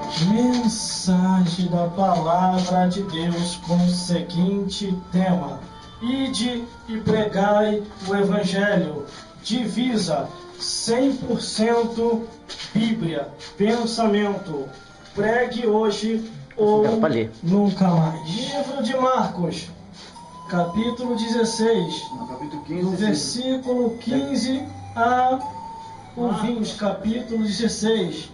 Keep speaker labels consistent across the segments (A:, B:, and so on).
A: Mensagem da Palavra de Deus com o seguinte tema: Ide e pregai o Evangelho. Divisa 100% Bíblia, pensamento. Pregue hoje ou nunca mais. Livro de Marcos, capítulo 16, do versículo 15 ao 20. Capítulo 16,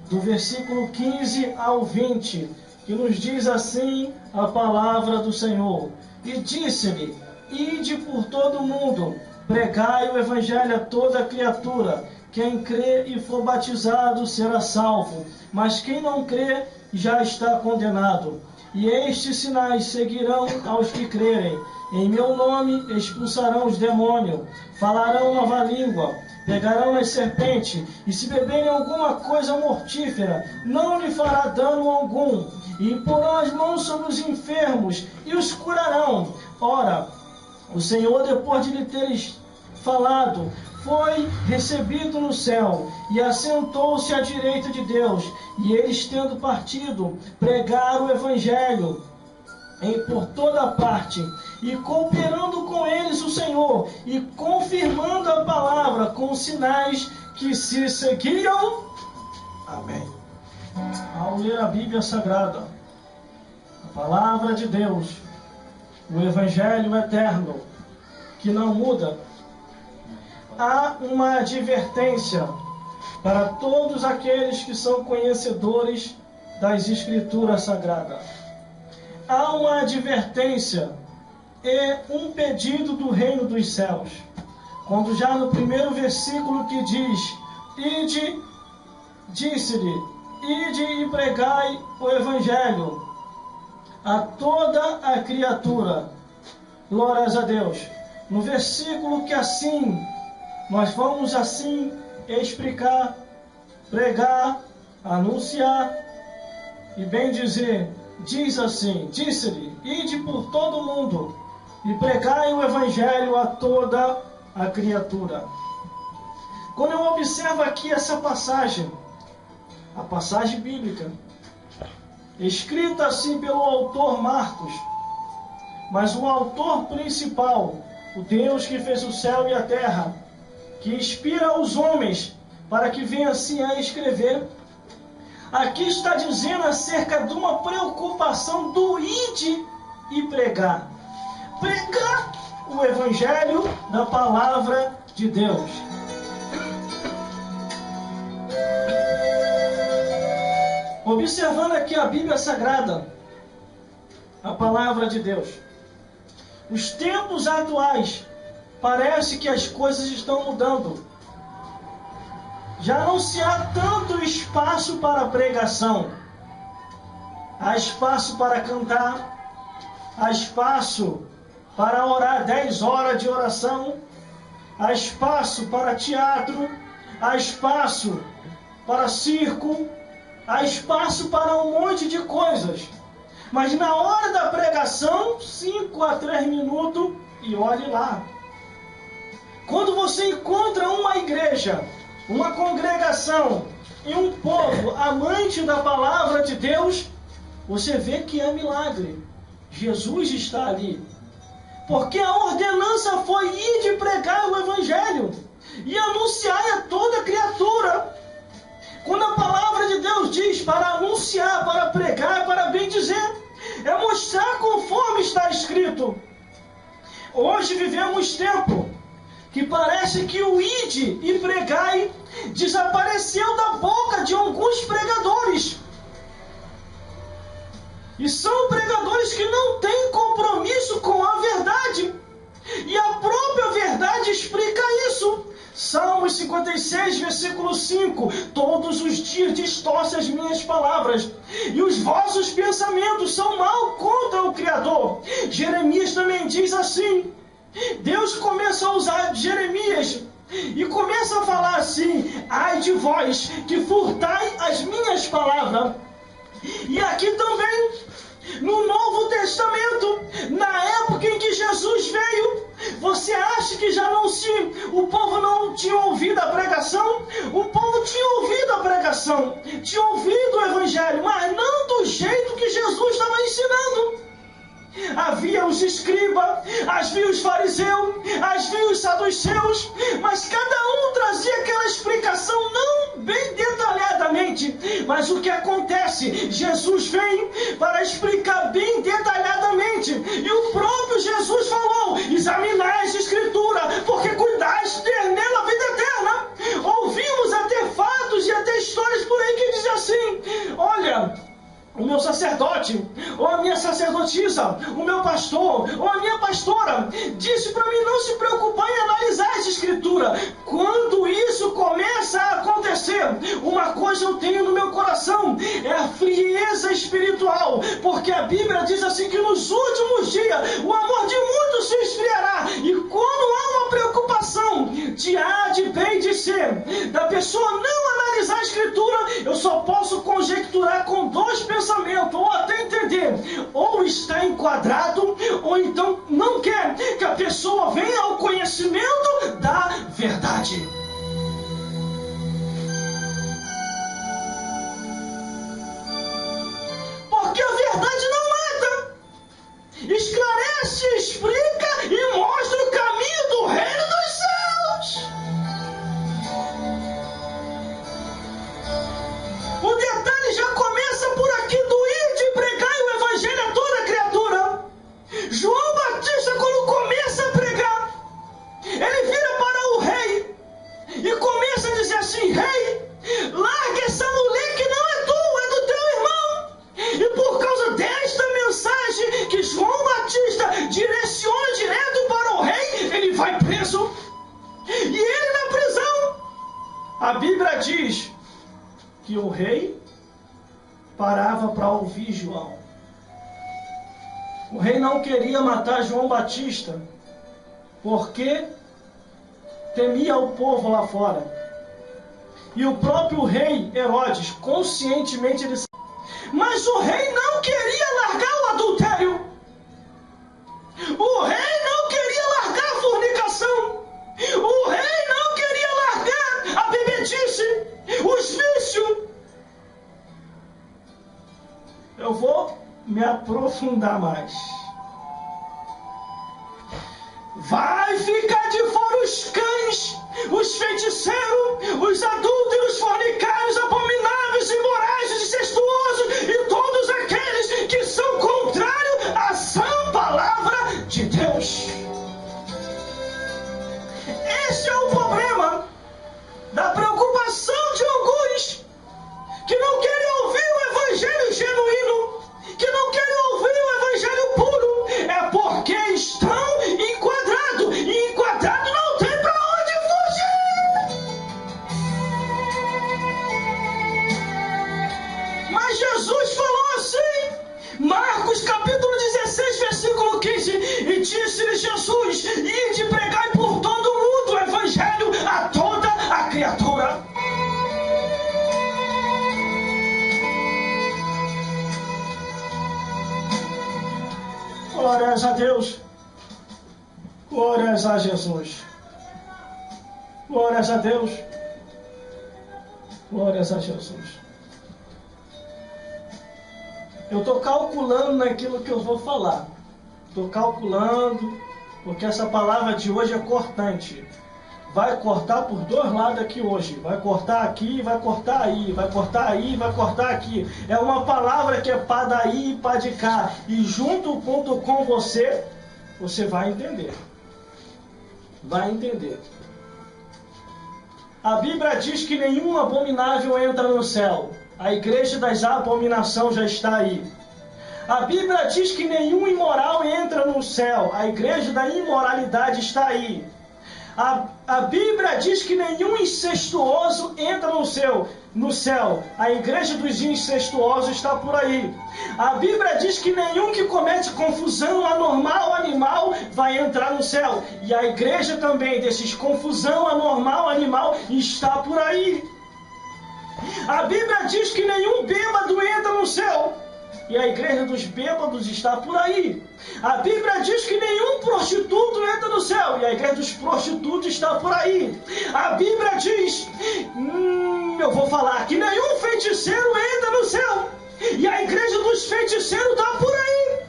A: do versículo 15 ao 20, que nos diz assim a palavra do Senhor. E disse-lhe: Ide por todo o mundo, pregai o Evangelho a toda criatura. Quem crê e for batizado será salvo, mas quem não crê já está condenado. E estes sinais seguirão aos que crerem. Em meu nome expulsarão os demônios, falarão nova língua, pegarão as serpentes, e se beberem alguma coisa mortífera, não lhe fará dano algum. E imporão as mãos sobre os enfermos, e os curarão. Ora, o Senhor, depois de lhe teres falado, foi recebido no céu, e assentou-se à direita de Deus. E eles, tendo partido, pregaram o Evangelho por toda parte, e cooperando com eles o Senhor, e confirmando a palavra com sinais que se seguiam. Amém. Ao ler a Bíblia Sagrada, a palavra de Deus, o Evangelho eterno, que não muda, há uma advertência para todos aqueles que são conhecedores das Escrituras Sagradas. Há uma advertência e um pedido do reino dos céus. Quando já no primeiro versículo que diz: Ide, disse-lhe, ide e pregai o Evangelho a toda a criatura. Glórias a Deus. No versículo que assim, nós vamos assim explicar, pregar, anunciar e bem dizer, diz assim: disse-lhe, ide por todo o mundo e pregai o Evangelho a toda a criatura. Quando eu observo aqui essa passagem, a passagem bíblica, escrita assim pelo autor Marcos, mas o autor principal, o Deus que fez o céu e a terra, que inspira os homens para que venham assim a escrever, aqui está dizendo acerca de uma preocupação do ide e pregar. Pregar o Evangelho da palavra de Deus. Observando aqui a Bíblia Sagrada, a palavra de Deus, os tempos atuais, parece que as coisas estão mudando. Já não se há tanto espaço para pregação. Há espaço para cantar, há espaço para orar 10 horas de oração, há espaço para teatro, há espaço para circo, há espaço para um monte de coisas. Mas na hora da pregação, 5 a 3 minutos e olhe lá. Quando você encontra uma igreja, uma congregação e um povo amante da palavra de Deus, você vê que é milagre. Jesus está ali. Porque a ordenança foi ir de pregar o Evangelho e anunciar a toda criatura. Quando a palavra de Deus diz para anunciar, para pregar, para bem dizer, é mostrar conforme está escrito. Hoje vivemos tempo que parece que o ide e pregai desapareceu da boca de alguns pregadores. E são pregadores que não têm compromisso com a verdade. E a própria verdade explica isso. Salmos 56, versículo 5. Todos os dias distorce as minhas palavras, e os vossos pensamentos são mal contra o Criador. Jeremias também diz assim. Deus começa a usar Jeremias e começa a falar assim: ai de vós que furtai as minhas palavras. E aqui também, no Novo Testamento, na época em que Jesus veio, Você acha que o povo não tinha ouvido a pregação? O povo tinha ouvido a pregação, tinha ouvido o evangelho, mas não do jeito que Jesus estava ensinando. Havia os escribas, havia os fariseus, havia os saduceus, mas cada um trazia aquela explicação não bem detalhadamente. Mas o que acontece? Jesus vem para explicar bem detalhadamente. E o próprio Jesus falou: examinai as escrituras, porque cuidais de ter nela a vida eterna. Ouvimos até fatos e até histórias por aí que dizem assim: olha, o meu sacerdote, ou a minha sacerdotisa, o meu pastor, ou a minha pastora, disse para mim não se preocupar em analisar essa escritura. Quando isso começa a acontecer, uma coisa eu tenho no meu coração, é a frieza espiritual, porque a Bíblia diz assim que nos últimos dias o amor de muitos se esfriará, e quando há uma preocupação de A, de B e de C, da pessoa não analisar a escritura, eu só posso conjecturar com dois pensamentos, ou até entender, ou está enquadrado, ou então não quer que a pessoa venha ao conhecimento da verdade. Porque a verdade não mata, esclarece, explica e mostra o caminho do reino dos céus. O detalhe já começa por aqui do ir de pregar o evangelho a toda criatura. João Batista, quando começa a pregar, ele vira para o rei e começa a dizer assim: rei, larga essa mulher que não é tua, é do teu irmão. E por causa desta mensagem que João Batista direciona direto para o rei, ele vai preso. E ele na prisão, a Bíblia diz que o rei parava para ouvir João. O rei não queria matar João Batista, porque temia o povo lá fora. E o próprio rei Herodes, conscientemente, ele... Mas o rei não queria largar o adultério. O rei não queria largar a fornicação. O rei não queria largar a bebedice, os vícios. Eu vou me aprofundar mais. Vai ficar de fora os cães, os feiticeiros, os adultos e os fornicários, abomináveis, imorais, incestuosos e todos aqueles que são contrários à sã palavra de Deus. Esse é o problema da preocupação de alguns que não querem ouvir o evangelho genuíno, que não querem ouvir o evangelho puro, é porque estão enquadrados, e enquadrado não tem para onde fugir. Mas Jesus falou assim, Marcos capítulo 16, versículo 15, e disse-lhe Jesus: ide pregai por todo o mundo o evangelho a toda a criatura. Glórias a Deus, glórias a Jesus, glórias a Deus, glórias a Jesus. Eu estou calculando naquilo que eu vou falar, estou calculando, porque essa palavra de hoje é cortante. Vai cortar por dois lados aqui hoje. Vai cortar aqui, vai cortar aí. Vai cortar aí, vai cortar aqui. É uma palavra que é para daí e para de cá. E junto com você, você vai entender. Vai entender. A Bíblia diz que nenhum abominável entra no céu. A igreja das abominações já está aí. A Bíblia diz que nenhum imoral entra no céu. A igreja da imoralidade está aí. A Bíblia diz que nenhum incestuoso entra no céu. A igreja dos incestuosos está por aí. A Bíblia diz que nenhum que comete confusão anormal animal vai entrar no céu. E a igreja também desses confusão anormal animal está por aí. A Bíblia diz que nenhum bêbado entra no céu. e a igreja dos bêbados está por aí. A Bíblia diz que nenhum prostituto entra no céu, e a igreja dos prostitutos está por aí. A Bíblia diz, eu vou falar, que nenhum feiticeiro entra no céu, e a igreja dos feiticeiros está por aí.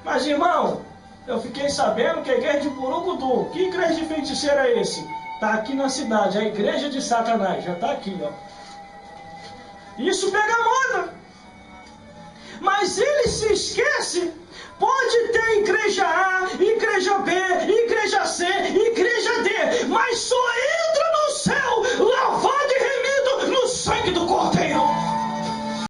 A: Mas, irmão, eu fiquei sabendo que a igreja de Burucutu, que igreja de feiticeiro é esse? Está aqui na cidade, a igreja de Satanás, já está aqui, ó. Isso pega moda. Mas ele se esquece, pode ter igreja A, igreja B,